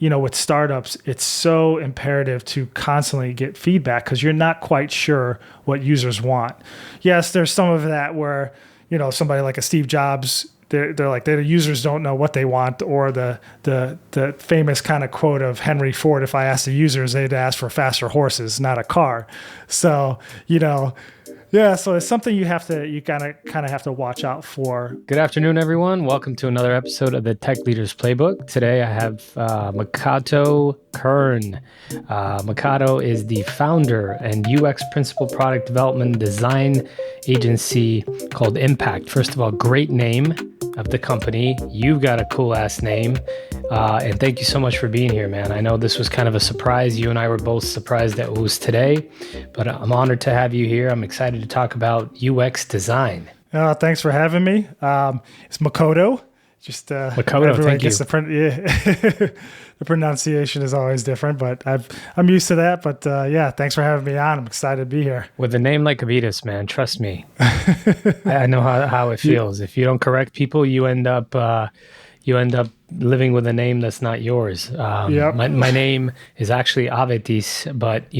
with startups, it's so imperative to constantly get feedback because you're not quite sure what users want. Yes, there's some of that where, somebody like a Steve Jobs, they're like, the users don't know what they want, or the famous kind of quote of Henry Ford, if I asked the users, they'd ask for faster horses, not a car. So, yeah, so it's something you kind of have to watch out for. Good afternoon, everyone. Welcome to another episode of the Tech Leaders Playbook. Today I have Makoto Kern. Makoto is the founder and UX principal product development design agency called Impact. First of all, great name of the company. You've got a cool ass name. And thank you so much for being here, man. I know this was kind of a surprise. You and I were both surprised that it was today, but I'm honored to have you here. I'm excited to talk about UX design. Thanks for having me. It's Makoto. Just Makoto, thank you. The pronunciation is always different, but I'm used to that. But yeah, thanks for having me on. I'm excited to be here. With a name like Avetis, man, trust me. I know how it feels. If you don't correct people, you end up living with a name that's not yours. Yep. My name is actually Avetis, but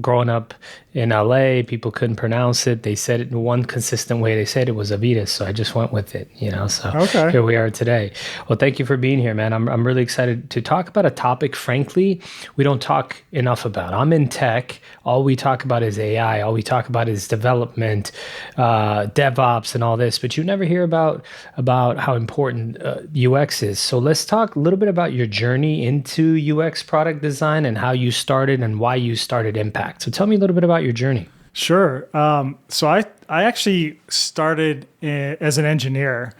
growing up in LA, people couldn't pronounce it. They said it in one consistent way. They said it was Avetis, so I just went with it. So okay. Here we are today. Well, thank you for being here, man. I'm really excited to talk about a topic, frankly, we don't talk enough about. I'm in tech. All we talk about is AI. All we talk about is development, DevOps, and all this. But you never hear about how important UX is. So let's talk a little bit about your journey into UX product design and how you started and why you started Impact. So tell me a little bit about your journey. Sure. So I actually started as an engineer.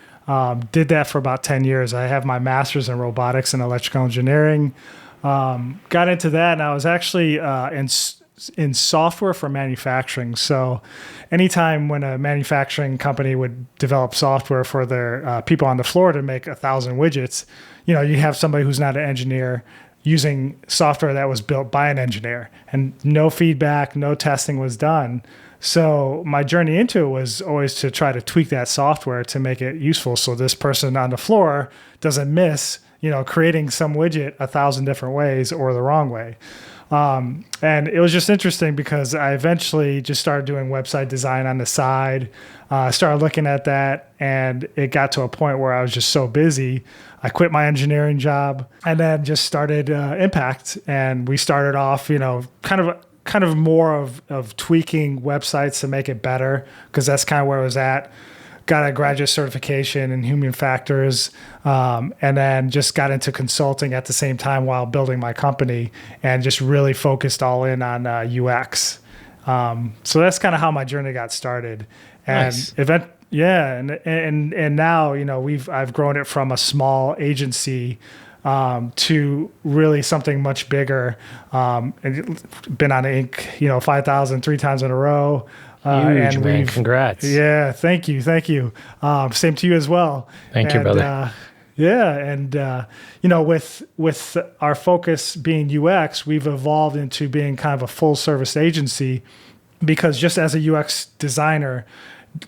Did that for about 10 years. I have my master's in robotics and electrical engineering. Got into that, and I was actually in software for manufacturing. So anytime when a manufacturing company would develop software for their people on the floor to make 1,000 widgets, you have somebody who's not an engineer using software that was built by an engineer, and no feedback, no testing was done. So my journey into it was always to try to tweak that software to make it useful so this person on the floor doesn't miss, creating some widget 1,000 different ways or the wrong way. And it was just interesting because I eventually just started doing website design on the side, started looking at that, and it got to a point where I was just so busy. I quit my engineering job and then just started Impact. And we started off, kind of more of tweaking websites to make it better, because that's kind of where I was at. Got a graduate certification in human factors, and then just got into consulting at the same time while building my company, and just really focused all in on UX. So that's kind of how my journey got started. And nice. And now I've grown it from a small agency to really something much bigger. And been on Inc. 5,000 3 times in a row. Huge, man. Congrats. Yeah, thank you. Same to you as well. Thank you, brother. With our focus being UX, we've evolved into being kind of a full service agency, because just as a UX designer,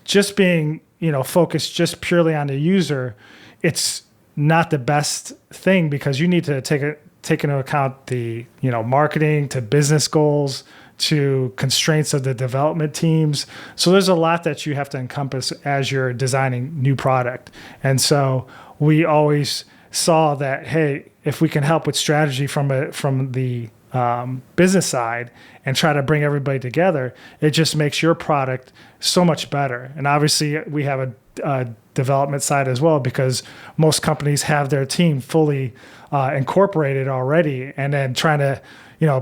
just being focused just purely on the user, it's not the best thing, because you need to take into account the marketing to business goals to constraints of the development teams. So there's a lot that you have to encompass as you're designing new product. And so we always saw that, hey, if we can help with strategy from the business side and try to bring everybody together, it just makes your product so much better. And obviously we have a development side as well, because most companies have their team fully incorporated already, and then trying to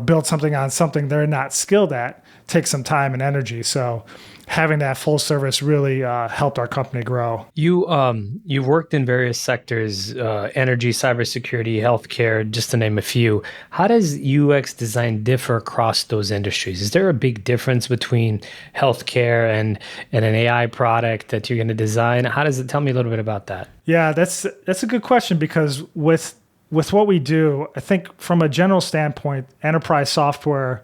build something on something they're not skilled at takes some time and energy. So having that full service really helped our company grow. You've worked in various sectors, energy, cybersecurity, healthcare, just to name a few. How does UX design differ across those industries? Is there a big difference between healthcare and an AI product that you're going to design? How does it? Tell me a little bit about that. Yeah, that's a good question, because with what we do, I think from a general standpoint, enterprise software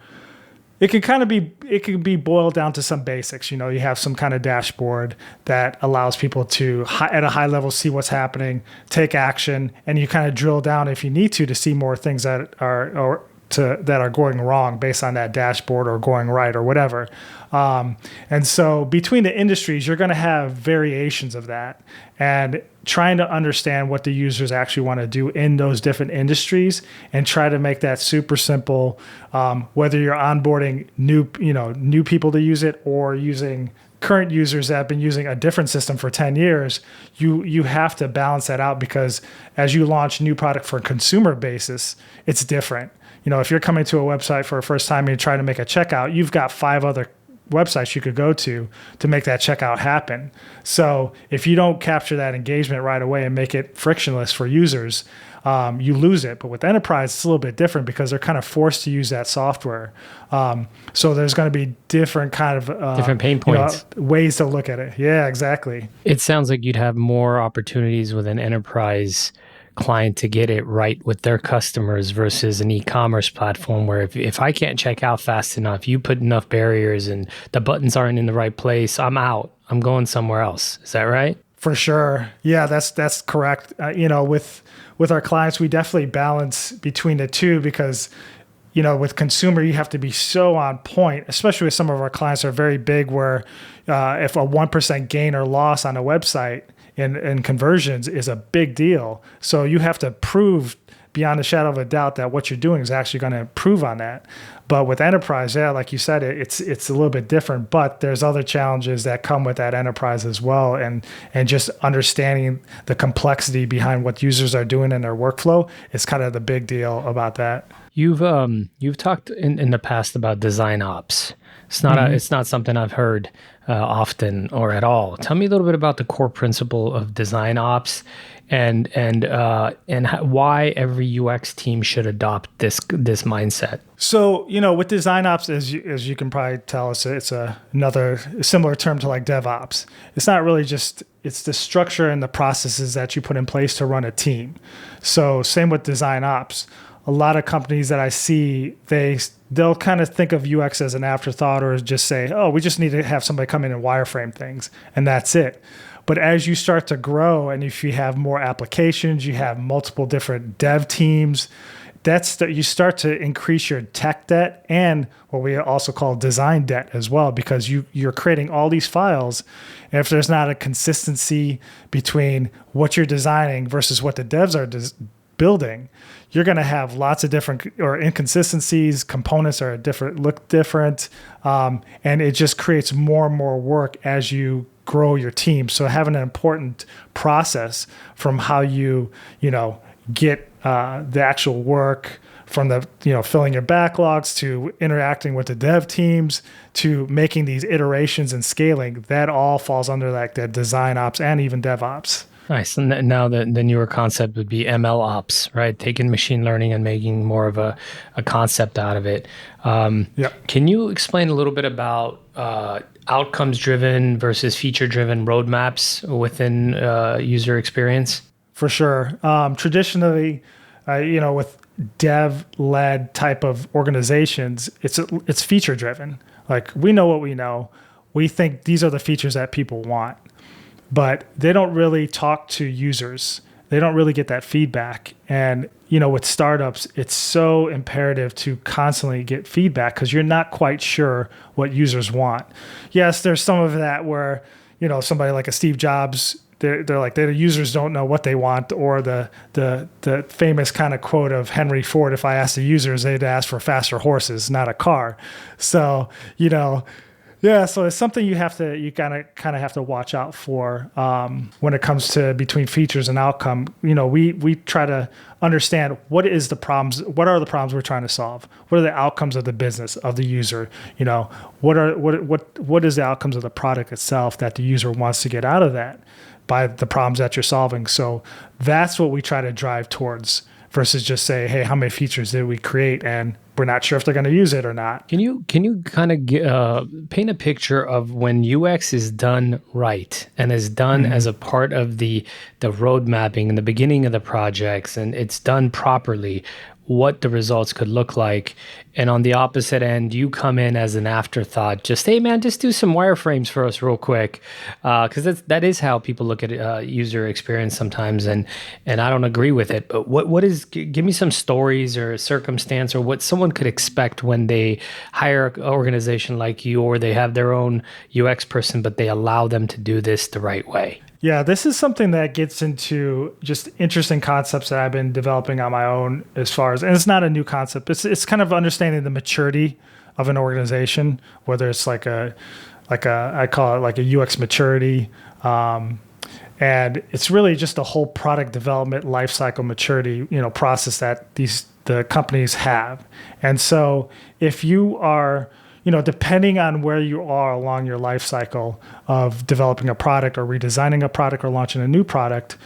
It can be boiled down to some basics. You know, you have some kind of dashboard that allows people to at a high level see what's happening, take action, and you kind of drill down if you need to see more things that are going wrong based on that dashboard or going right or whatever. And so between the industries, you're going to have variations of that, and trying to understand what the users actually want to do in those different industries and try to make that super simple, whether you're onboarding new people to use it or using current users that have been using a different system for 10 years, you have to balance that out, because as you launch new product for a consumer basis, it's different. You know, if you're coming to a website for the first time and you're trying to make a checkout, you've got 5 other websites you could go to make that checkout happen. So if you don't capture that engagement right away and make it frictionless for users, you lose it. But with enterprise, it's a little bit different because they're kind of forced to use that software. So there's going to be different kind of different pain points, ways to look at it. Yeah, exactly. It sounds like you'd have more opportunities with an enterprise client to get it right with their customers versus an e-commerce platform where if I can't check out fast enough, you put enough barriers and the buttons aren't in the right place, I'm out. I'm going somewhere else. Is that right? For sure. Yeah, that's correct. With our clients, we definitely balance between the two because, with consumer, you have to be so on point, especially with some of our clients are very big where if a 1% gain or loss on a website in conversions is a big deal. So you have to prove beyond a shadow of a doubt that what you're doing is actually going to improve on that. But with enterprise, yeah, like you said, it's a little bit different, but there's other challenges that come with that enterprise as well. And just understanding the complexity behind what users are doing in their workflow is kind of the big deal about that. You've talked in the past about design ops. It's not it's not something I've heard often or at all. Tell me a little bit about the core principle of design ops and why every UX team should adopt this mindset. So, with design ops, as you can probably tell, it's another similar term to like DevOps. It's not really it's the structure and the processes that you put in place to run a team. So same with design ops. A lot of companies that I see, they'll kind of think of UX as an afterthought or just say, oh, we just need to have somebody come in and wireframe things, and that's it. But as you start to grow, and if you have more applications, you have multiple different dev teams, you start to increase your tech debt and what we also call design debt as well, because you're creating all these files. And if there's not a consistency between what you're designing versus what the devs are building, you're going to have lots of different or inconsistencies. Components are look different, and it just creates more and more work as you grow your team. So having an important process from how you get the actual work, from the filling your backlogs to interacting with the dev teams to making these iterations and scaling, that all falls under like the design ops and even DevOps. Nice. And now the newer concept would be ML ops, right? Taking machine learning and making more of a concept out of it. Can you explain a little bit about outcomes-driven versus feature-driven roadmaps within user experience? For sure. Traditionally, with dev-led type of organizations, it's feature-driven. Like, we know what we know. We think these are the features that people want. But they don't really talk to users. They don't really get that feedback. And, with startups, it's so imperative to constantly get feedback because you're not quite sure what users want. Yes, there's some of that where, somebody like a Steve Jobs, they're like, the users don't know what they want, or the famous kind of quote of Henry Ford, if I asked the users, they'd ask for faster horses, not a car. So, yeah, so it's something you kind of have to watch out for when it comes to between features and outcome. We try to understand what are the problems we're trying to solve. What are the outcomes of the business of the user? What is the outcomes of the product itself that the user wants to get out of that by the problems that you're solving. So that's what we try to drive towards, versus just say, hey, how many features did we create? And we're not sure if they're going to use it or not. Can you kind of paint a picture of when UX is done right and is done as a part of the road mapping in the beginning of the projects, and it's done properly? what the results could look like. And on the opposite end, you come in as an afterthought, just, hey man, just do some wireframes for us real quick. Because that is how people look at user experience sometimes. And I don't agree with it. But give me some stories or circumstance or what someone could expect when they hire an organization like you, or they have their own UX person, but they allow them to do this the right way. Yeah, this is something that gets into just interesting concepts that I've been developing on my own and it's not a new concept. It's kind of understanding the maturity of an organization, whether it's I call it like a UX maturity. And it's really just a whole product development lifecycle maturity, process that the companies have. And so if you are, depending on where you are along your life cycle of developing a product or redesigning a product or launching a new product,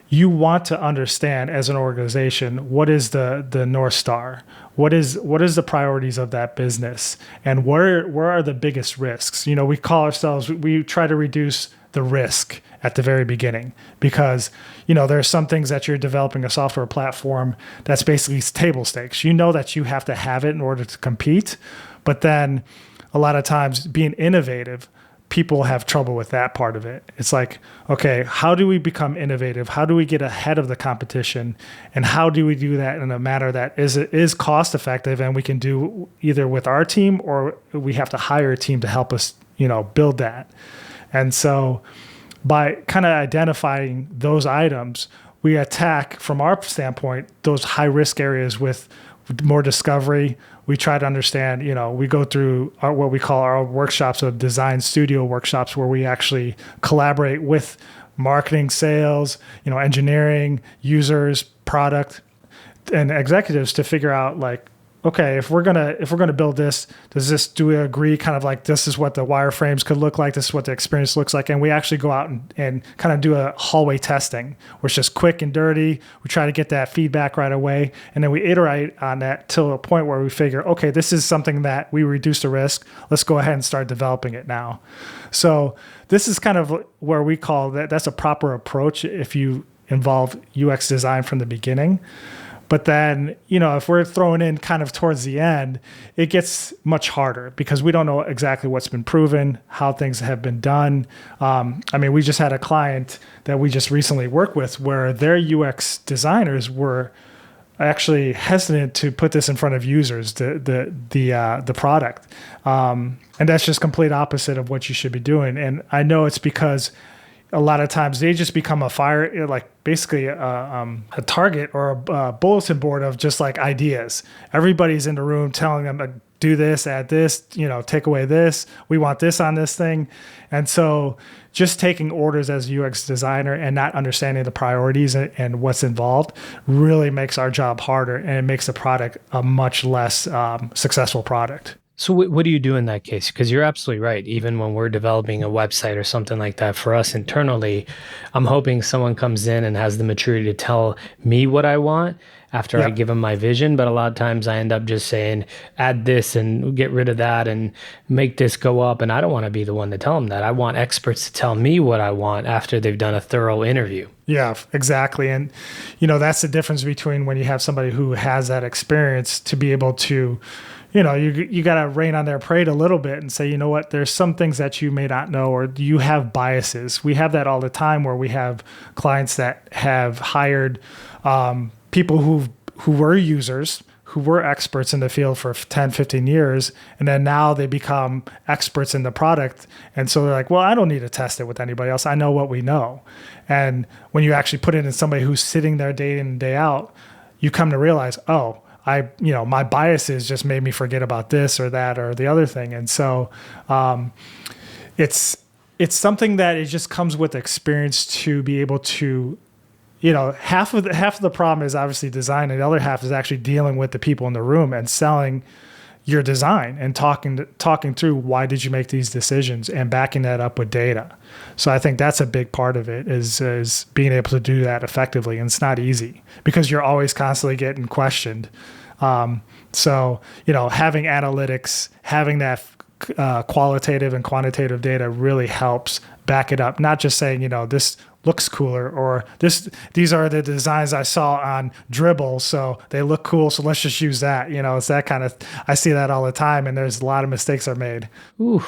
you want to understand as an organization, what is the North Star? What is the priorities of that business? And where are the biggest risks? We try to reduce the risk at the very beginning because, there's some things that you're developing a software platform that's basically table stakes. That you have to have it in order to compete. But then a lot of times being innovative, people have trouble with that part of it. It's like, okay, how do we become innovative? How do we get ahead of the competition? And how do we do that in a manner that is cost effective and we can do either with our team or we have to hire a team to help us, build that. And so by kind of identifying those items, we attack from our standpoint, those high risk areas with more discovery. We try to understand, we go through what we call our workshops of design studio workshops where we actually collaborate with marketing, sales, engineering, users, product, and executives to figure out okay, if we're gonna build this, do we agree kind of like this is what the wireframes could look like, this is what the experience looks like, and we actually go out and kind of do a hallway testing where it's just quick and dirty. We try to get that feedback right away, and then we iterate on that till a point where we figure, okay, this is something that we reduce the risk. Let's go ahead and start developing it now. So this is kind of where we call that's a proper approach if you involve UX design from the beginning. But then, if we're throwing in kind of towards the end, it gets much harder because we don't know exactly what's been proven, how things have been done. We just had a client that we just recently worked with where their UX designers were actually hesitant to put this in front of users, the product. And that's just complete opposite of what you should be doing. And I know it's because a lot of times they just become basically a target or a bulletin board of just like ideas. Everybody's in the room telling them, do this, add this, take away this. We want this on this thing. And so just taking orders as a UX designer and not understanding the priorities and what's involved really makes our job harder, and it makes the product a much less successful product. So what do you do in that case? Because you're absolutely right. Even when we're developing a website or something like that for us internally, I'm hoping someone comes in and has the maturity to tell me what I want after I give them my vision. But a lot of times I end up just saying, add this and get rid of that and make this go up. And I don't want to be the one to tell them that. I want experts to tell me what I want after they've done a thorough interview. Yeah, exactly. And, that's the difference between when you have somebody who has that experience to be able to, you got to rain on their parade a little bit and say, you know what, there's some things that you may not know, or you have biases. We have that all the time where we have clients that have hired people who were users, who were experts in the field for 10, 15 years, and then now they become experts in the product. And so they're like, well, I don't need to test it with anybody else. I know what we know. And when you actually put it in somebody who's sitting there day in and day out, you come to realize, my biases just made me forget about this or that or the other thing. And so it's something that it just comes with experience to be able to, half of the problem is obviously design, and the other half is actually dealing with the people in the room and selling your design and talking through why did you make these decisions and backing that up with data. So I think that's a big part of it is being able to do that effectively. And it's not easy because you're always constantly getting questioned. So, having analytics, having that qualitative and quantitative data really helps back it up. Not just saying, looks cooler, or these are the designs I saw on Dribble, so they look cool, so let's just use that. It's that kind of, I see that all the time, and there's a lot of mistakes are made. Ooh.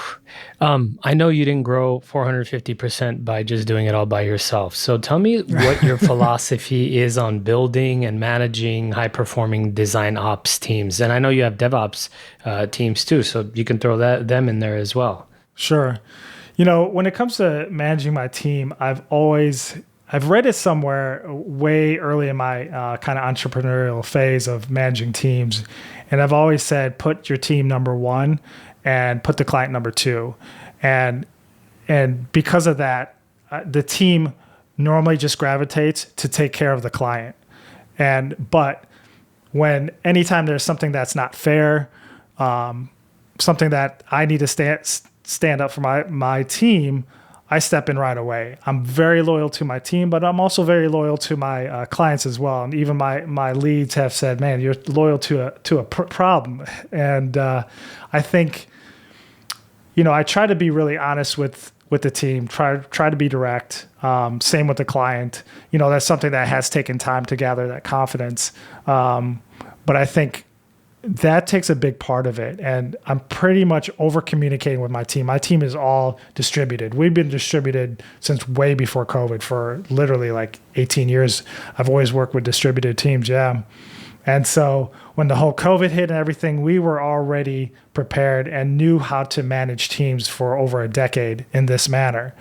I know you didn't grow 450% by just doing it all by yourself. So tell me what your philosophy is on building and managing high-performing design ops teams. And I know you have DevOps teams too, so you can throw them in there as well. Sure. When it comes to managing my team, I've read it somewhere way early in my kind of entrepreneurial phase of managing teams. And I've always said, put your team number one and put the client number two. And because of that, the team normally just gravitates to take care of the client. But anytime there's something that's not fair, something that I need to stand up for my team, I step in right away. I'm very loyal to my team, but I'm also very loyal to my clients as well. And even my leads have said, "Man, you're loyal to a problem." And I think, I try to be really honest with the team. Try to be direct. Same with the client. That's something that has taken time to gather that confidence. But I think that takes a big part of it. And I'm pretty much over communicating with my team. My team is all distributed. We've been distributed since way before COVID for literally like 18 years. I've always worked with distributed teams. Yeah. And so when the whole COVID hit and everything, we were already prepared and knew how to manage teams for over a decade in this manner.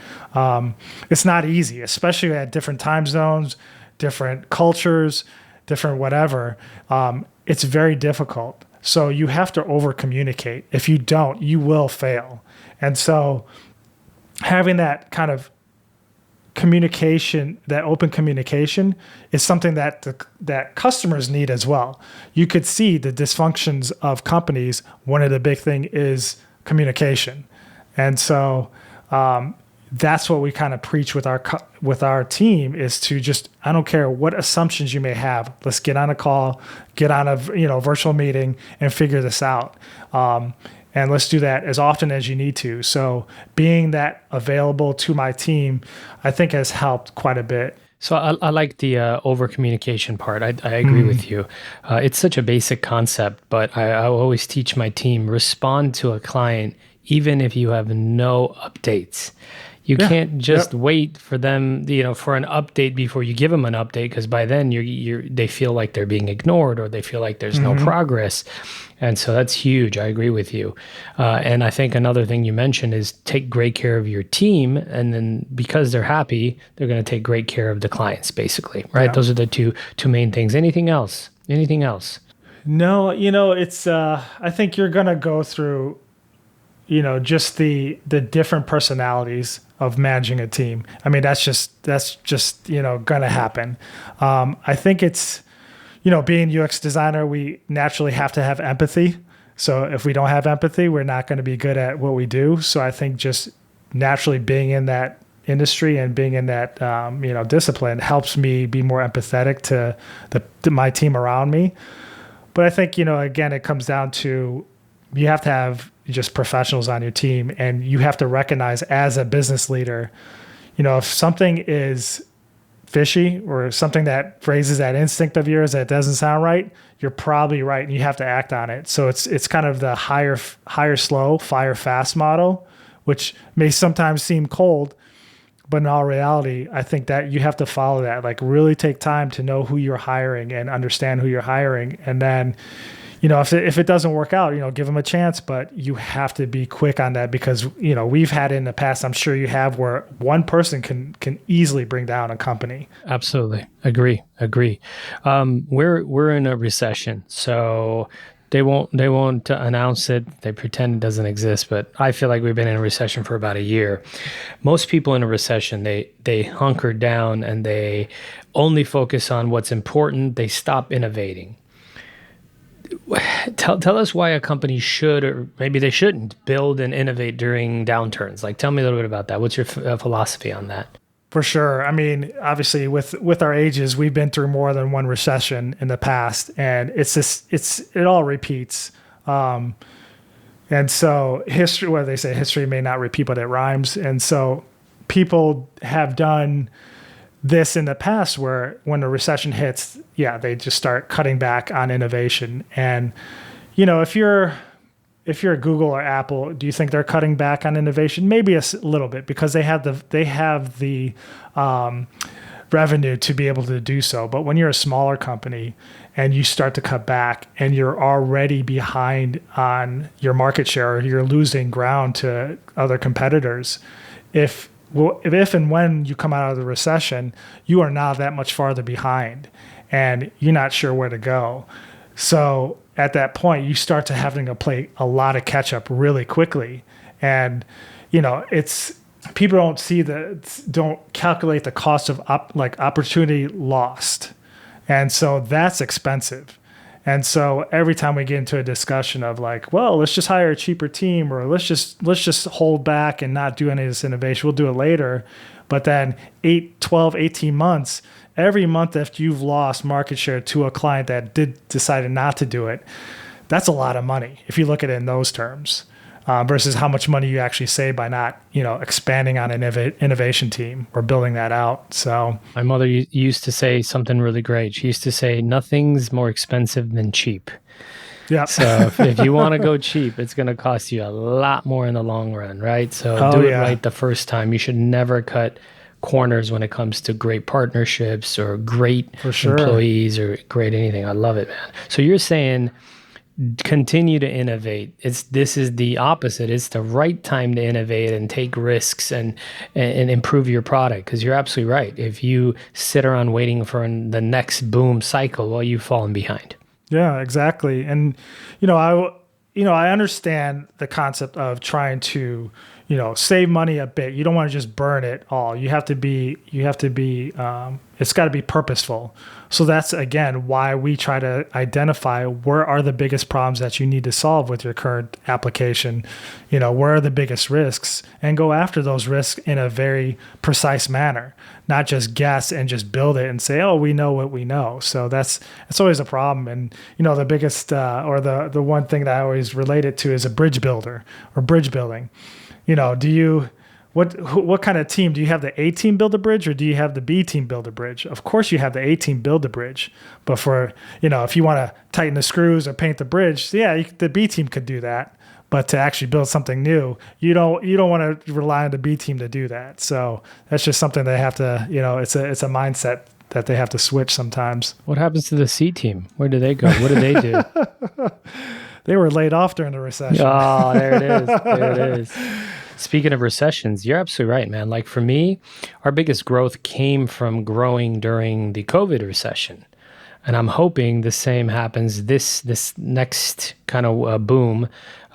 It's not easy, especially at different time zones, different cultures, different whatever. It's very difficult. So you have to over communicate. If you don't, you will fail. And so having that kind of communication, that open communication, is something that customers need as well. You could see the dysfunctions of companies. One of the big thing is communication. And so that's what we kind of preach with our team, is to just, I don't care what assumptions you may have, let's get on a call, get on a virtual meeting and figure this out. And let's do that as often as you need to. So being that available to my team, I think has helped quite a bit. So I like the over communication part. I agree with you. It's such a basic concept, but I always teach my team, respond to a client even if you have no updates. You can't just wait for them, for an update before you give them an update, because by then they feel like they're being ignored, or they feel like there's no progress. And so that's huge. I agree with you. And I think another thing you mentioned is take great care of your team. And then because they're happy, they're going to take great care of the clients, basically, right? Yeah. Those are the two main things. Anything else? No, it's, I think you're going to go through, just the different personalities of managing a team. I mean, that's just going to happen. I think it's, being UX designer, we naturally have to have empathy. So if we don't have empathy, we're not going to be good at what we do. So I think just naturally being in that industry and being in that, discipline helps me be more empathetic to my team around me. But I think, again, it comes down to, you have to have just professionals on your team, and you have to recognize as a business leader, if something is fishy or something that raises that instinct of yours that doesn't sound right, you're probably right, and you have to act on it. So it's kind of the hire slow, fire fast model, which may sometimes seem cold, but in all reality, I think that you have to follow that. Like, really take time to know who you're hiring and understand who you're hiring, and then if it doesn't work out, give them a chance, but you have to be quick on that, because, we've had it in the past, I'm sure you have, where one person can easily bring down a company. Absolutely. Agree. We're in a recession, so they won't announce it. They pretend it doesn't exist, but I feel like we've been in a recession for about a year. Most people in a recession, they hunker down and they only focus on what's important. They stop innovating. Tell us why a company should, or maybe they shouldn't, build and innovate during downturns. Like, tell me a little bit about that. What's your philosophy on that? For sure. I mean, obviously, with our ages, we've been through more than one recession in the past, and it all repeats. And so history, what they say, history may not repeat, but it rhymes. And so people have done, this in the past where when the recession hits, yeah, they just start cutting back on innovation. And, if you're Google or Apple, do you think they're cutting back on innovation? Maybe a little bit, because they have the revenue to be able to do so. But when you're a smaller company and you start to cut back and you're already behind on your market share, or you're losing ground to other competitors, if and when you come out of the recession, you are now that much farther behind and you're not sure where to go. So at that point, you start to having to play a lot of catch up really quickly. And, it's people don't calculate the cost of opportunity lost. And so that's expensive. And so every time we get into a discussion of like, well, let's just hire a cheaper team, or let's just hold back and not do any of this innovation, we'll do it later. But then 8, 12, 18 months, every month after you've lost market share to a client that decided not to do it, that's a lot of money if you look at it in those terms, versus how much money you actually save by not, expanding on an innovation team or building that out. So my mother used to say something really great. She used to say, nothing's more expensive than cheap. Yeah. So if you want to go cheap, it's going to cost you a lot more in the long run, right? So do it right the first time. You should never cut corners when it comes to great partnerships or great employees or great anything. I love it, man. So you're saying continue to innovate. This is the opposite. It's the right time to innovate and take risks and improve your product, because you're absolutely right. If you sit around waiting for the next boom cycle, well, you've fallen behind. Yeah, exactly. And I understand the concept of trying to save money a bit. You don't want to just burn it all. You have to be it's got to be purposeful. So that's, again, why we try to identify where are the biggest problems that you need to solve with your current application, where are the biggest risks, and go after those risks in a very precise manner, not just guess and just build it and say, oh, we know what we know. So it's always a problem. And, the biggest, or the one thing that I always relate it to is a bridge builder or bridge building. What kind of team? Do you have the A team build a bridge, or do you have the B team build a bridge? Of course you have the A team build the bridge, but for, if you want to tighten the screws or paint the bridge, the B team could do that. But to actually build something new, you don't want to rely on the B team to do that. So that's just something they have to, it's a mindset that they have to switch sometimes. What happens to the C team? Where do they go? What do they do? They were laid off during the recession. Oh, there it is. There it is. Speaking of recessions, you're absolutely right, man. Like for me, our biggest growth came from growing during the COVID recession. And I'm hoping the same happens this next kind of boom.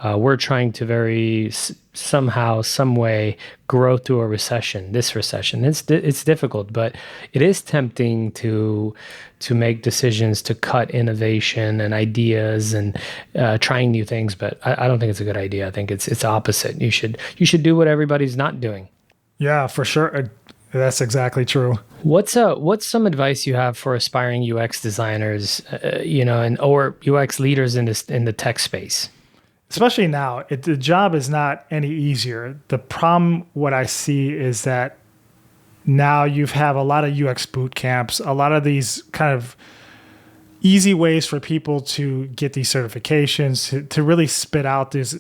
We're trying to somehow, some way, grow through a recession. This recession, it's difficult, but it is tempting to make decisions to cut innovation and ideas and trying new things. But I don't think it's a good idea. I think it's opposite. You should do what everybody's not doing. Yeah, for sure. That's exactly true. What's some advice you have for aspiring UX designers, or UX leaders in the tech space? Especially now, the job is not any easier. The problem, what I see, is that now you have a lot of UX boot camps, a lot of these kind of easy ways for people to get these certifications, to really spit out this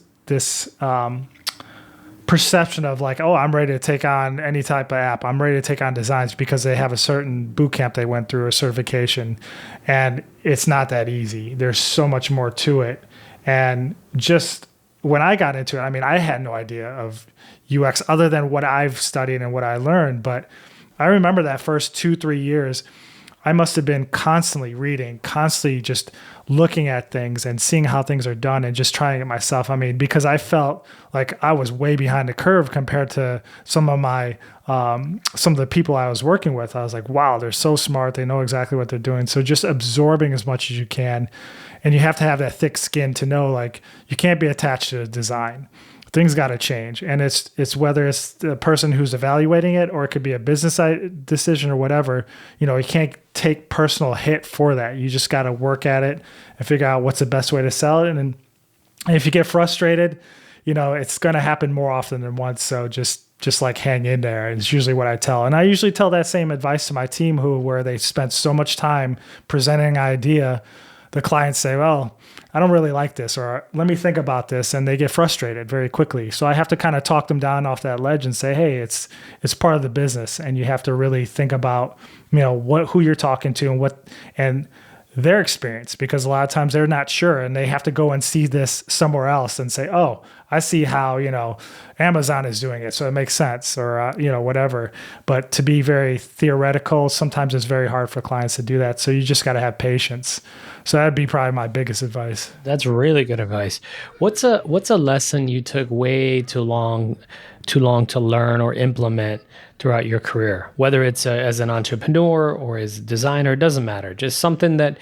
perception of like, oh, I'm ready to take on any type of app. I'm ready to take on designs because they have a certain boot camp they went through, a certification. And it's not that easy. There's so much more to it. And just when I got into it, I had no idea of UX other than what I've studied and what I learned. But I remember that first 2-3 years, I must have been constantly reading, constantly just looking at things and seeing how things are done and just trying it myself. Because I felt like I was way behind the curve compared to some of the people I was working with. I was like, wow, they're so smart. They know exactly what they're doing. So just absorbing as much as you can. And you have to have that thick skin to know, like, you can't be attached to the design. Things got to change. And it's whether it's the person who's evaluating it or it could be a business decision or whatever, you can't take personal hit for that. You just got to work at it and figure out what's the best way to sell it. And if you get frustrated, it's going to happen more often than once. So just just like hang in there. It's usually what I tell. And I usually tell that same advice to my team where they spent so much time presenting an idea, the clients say, well, I don't really like this, or let me think about this. And they get frustrated very quickly. So I have to kind of talk them down off that ledge and say, hey, it's part of the business. And you have to really think about, who you're talking to and their experience, because a lot of times they're not sure and they have to go and see this somewhere else and say, oh, I see how, Amazon is doing it, so it makes sense, or, whatever. But to be very theoretical, sometimes it's very hard for clients to do that. So you just got to have patience. So that'd be probably my biggest advice. That's really good advice. What's a lesson you took way too long to learn or implement throughout your career, whether it's as an entrepreneur or as a designer? It doesn't matter. Just something that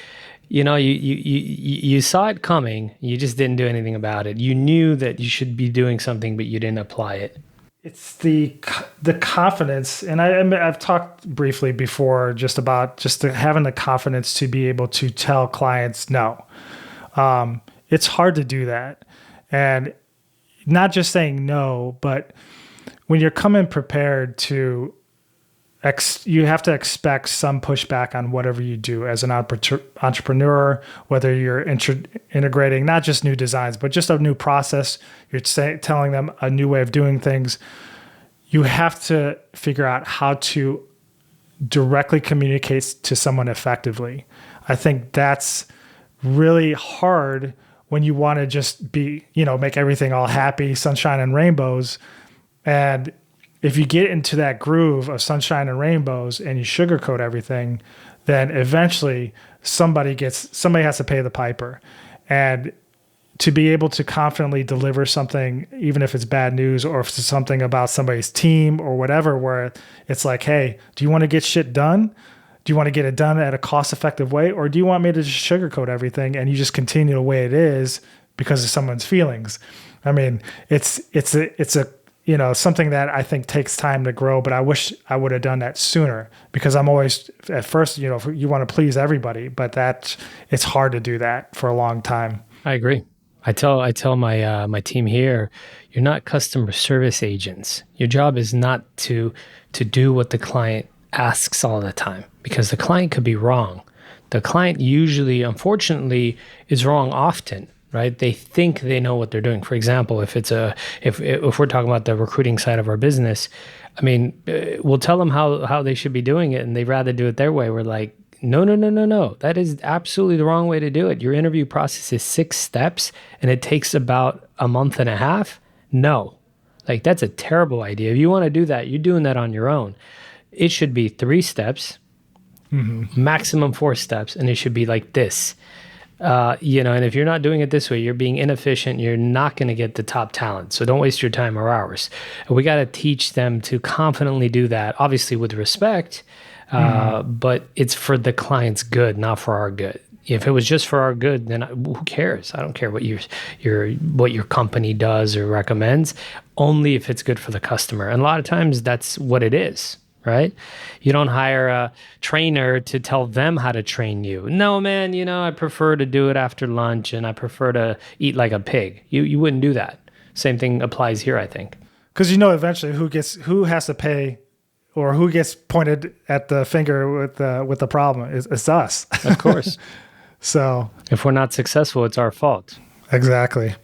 you saw it coming, you just didn't do anything about it. You knew that you should be doing something, but you didn't apply it. It's the confidence, and I've talked briefly before just about having the confidence to be able to tell clients no. It's hard to do that, and not just saying no, but when you're coming prepared to, you have to expect some pushback on whatever you do as an entrepreneur, whether you're integrating not just new designs, but just a new process. You're telling them a new way of doing things. You have to figure out how to directly communicate to someone effectively. I think that's really hard when you want to just be, make everything all happy, sunshine and rainbows. And if you get into that groove of sunshine and rainbows and you sugarcoat everything, then eventually somebody has to pay the piper. And to be able to confidently deliver something, even if it's bad news or if it's something about somebody's team or whatever, where it's like, hey, do you want to get shit done? Do you want to get it done at a cost-effective way? Or do you want me to just sugarcoat everything and you just continue the way it is because of someone's feelings? I mean, it's something that I think takes time to grow, but I wish I would have done that sooner, because I'm always, at first, you want to please everybody, but it's hard to do that for a long time. I agree. I tell my team here, you're not customer service agents. Your job is not to do what the client asks all the time, because the client could be wrong. The client usually, unfortunately, is wrong often. Right? They think they know what they're doing. For example, if we're talking about the recruiting side of our business, I mean, we'll tell them how they should be doing it, and they'd rather do it their way. We're like, no. That is absolutely the wrong way to do it. Your interview process is 6 steps, and it takes about a month and a half. No, like that's a terrible idea. If you want to do that, you're doing that on your own. It should be 3 steps, maximum 4 steps, and it should be like this. And if you're not doing it this way, you're being inefficient. You're not going to get the top talent. So don't waste your time or hours. We got to teach them to confidently do that, obviously with respect, but it's for the client's good, not for our good. If it was just for our good, then who cares? I don't care what your company does or recommends, only if it's good for the customer. And a lot of times that's what it is. Right? You don't hire a trainer to tell them how to train you. No, man, I prefer to do it after lunch and I prefer to eat like a pig. You wouldn't do that. Same thing applies here, I think. Because eventually who has to pay, or who gets pointed at the finger with the problem it's us. Of course. So if we're not successful, it's our fault. Exactly.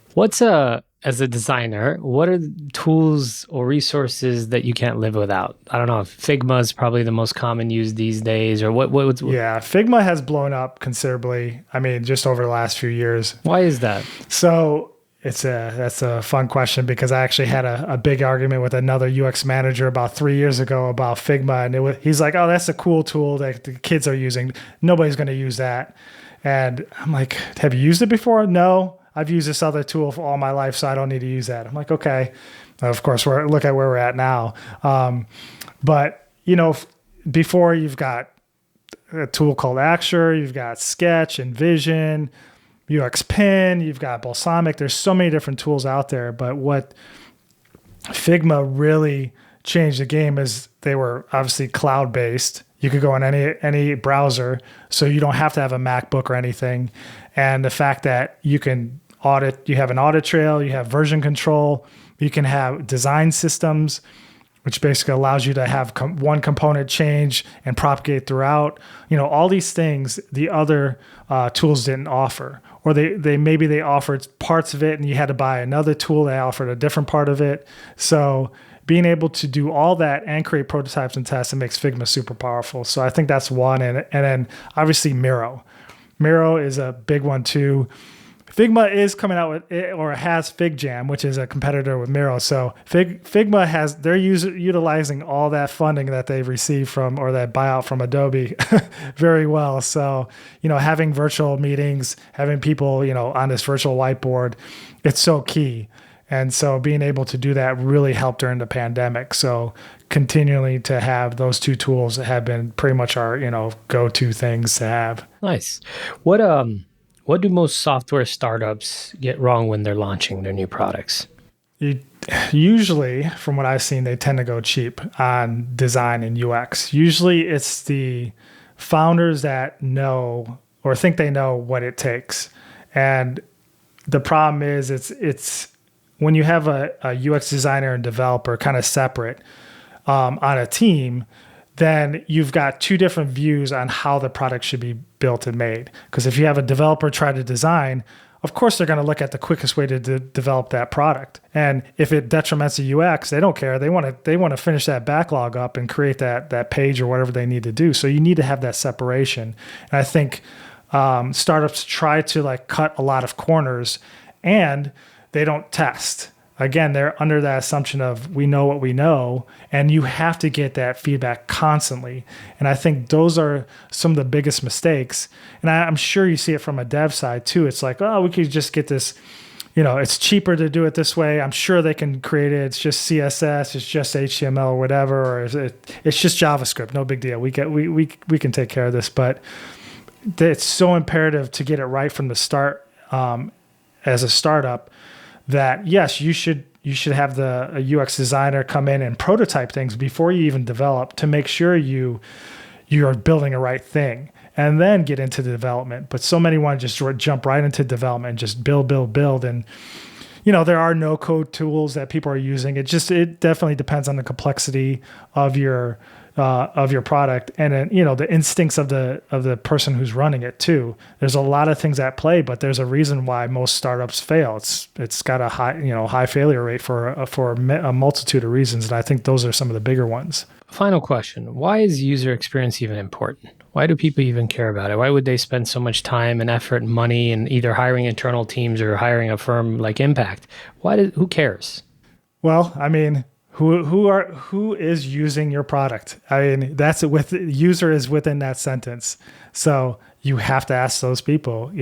As a designer, what are the tools or resources that you can't live without? I don't know if Figma is probably the most common used these days, or what's... Yeah, Figma has blown up considerably. I mean, just over the last few years. Why is that? So that's a fun question, because I actually had a big argument with another UX manager about 3 years ago about Figma, and he's like, oh, that's a cool tool that the kids are using. Nobody's going to use that. And I'm like, have you used it before? No. I've used this other tool for all my life, so I don't need to use that. I'm like, okay. Of course, look at where we're at now. But, before, you've got a tool called Accenture, you've got Sketch, Envision, UX Pin, you've got Balsamic. There's so many different tools out there. But what Figma really changed the game is they were obviously cloud-based. You could go on any browser, so you don't have to have a MacBook or anything. And the fact that you can you have an audit trail, you have version control, you can have design systems, which basically allows you to have one component change and propagate throughout. All these things the other tools didn't offer, or maybe they offered parts of it and you had to buy another tool that offered a different part of it. So being able to do all that and create prototypes and tests, it makes Figma super powerful. So I think that's one. And then obviously Miro. Miro is a big one too. Figma is coming out with it, or has FigJam, which is a competitor with Miro. So Figma they're utilizing all that funding that they've received from, or that buyout from Adobe very well. So, having virtual meetings, having people, on this virtual whiteboard, it's so key. And so being able to do that really helped during the pandemic. So continually to have those two tools have been pretty much our, go-to things to have. Nice. What do most software startups get wrong when they're launching their new products? Usually, from what I've seen, they tend to go cheap on design and UX. Usually it's the founders that know or think they know what it takes. And the problem is it's when you have a UX designer and developer kind of separate on a team, then you've got two different views on how the product should be built and made. Because if you have a developer try to design, of course they're going to look at the quickest way to develop that product. And if it detriments the UX, they don't care. They want to finish that backlog up and create that page or whatever they need to do. So you need to have that separation. And I think startups try to cut a lot of corners, and they don't test. Again, they're under that assumption of we know what we know, and you have to get that feedback constantly. And I think those are some of the biggest mistakes. And I'm sure you see it from a dev side too. It's like, oh, we could just get this, it's cheaper to do it this way. I'm sure they can create it. It's just CSS, it's just HTML or whatever, or it's just JavaScript. No big deal. We can take care of this. But it's so imperative to get it right from the start as a startup, that yes, you should have a UX designer come in and prototype things before you even develop, to make sure you are building a right thing, and then get into the development. But so many want to just jump right into development and just build. And there are no code tools that people are using. It definitely depends on the complexity of your product, and then the instincts of the person who's running it too. There's a lot of things at play, but there's a reason why most startups fail. It's got a high failure rate for a multitude of reasons, and I think those are some of the bigger ones. Final question: why is user experience even important? Why do people even care about it? Why would they spend so much time and effort and money in either hiring internal teams or hiring a firm like Impact? Who cares? Well, I mean, who is using your product? I mean, that's it. With user is within that sentence, so you have to ask those people.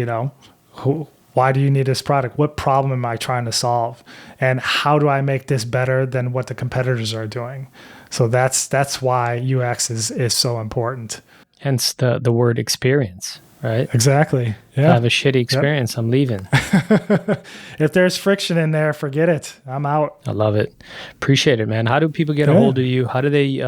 Why do you need this product? What problem am I trying to solve? And how do I make this better than what the competitors are doing? So that's why UX is so important. Hence the word experience, right? Exactly. Yeah. If I have a shitty experience, I'm leaving. If there's friction in there, forget it. I'm out. I love it. Appreciate it, man. How do people get a hold of you? How do they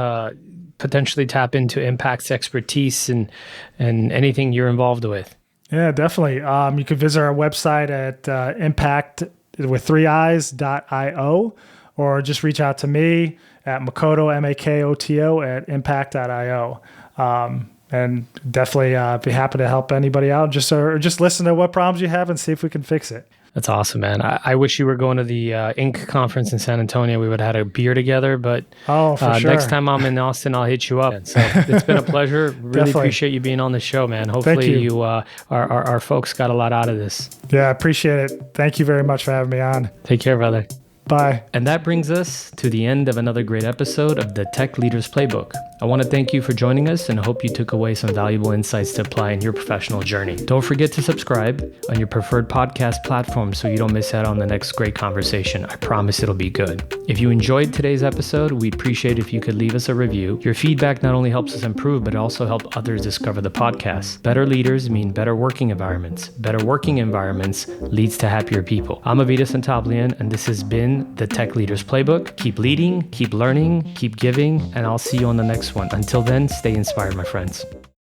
potentially tap into Impact's expertise and anything you're involved with? Yeah, definitely. You can visit our website at impact with 3i's.io, or just reach out to me at Makoto, Makoto at impact.io. And definitely be happy to help anybody out. Just listen to what problems you have and see if we can fix it. That's awesome, man. I wish you were going to the Inc. conference in San Antonio. We would have had a beer together, but for sure. Next time I'm in Austin, I'll hit you up. So it's been a pleasure. Really appreciate you being on the show, man. Hopefully you our folks got a lot out of this. Yeah, I appreciate it. Thank you very much for having me on. Take care, brother. Bye. And that brings us to the end of another great episode of the Tech Leaders Playbook. I want to thank you for joining us and hope you took away some valuable insights to apply in your professional journey. Don't forget to subscribe on your preferred podcast platform so you don't miss out on the next great conversation. I promise it'll be good. If you enjoyed today's episode, we'd appreciate if you could leave us a review. Your feedback not only helps us improve, but it also helps others discover the podcast. Better leaders mean better working environments. Better working environments leads to happier people. I'm Avetis Antaplyan, and this has been the Tech Leaders Playbook. Keep leading, keep learning, keep giving, and I'll see you on the next one. Until then, stay inspired, my friends.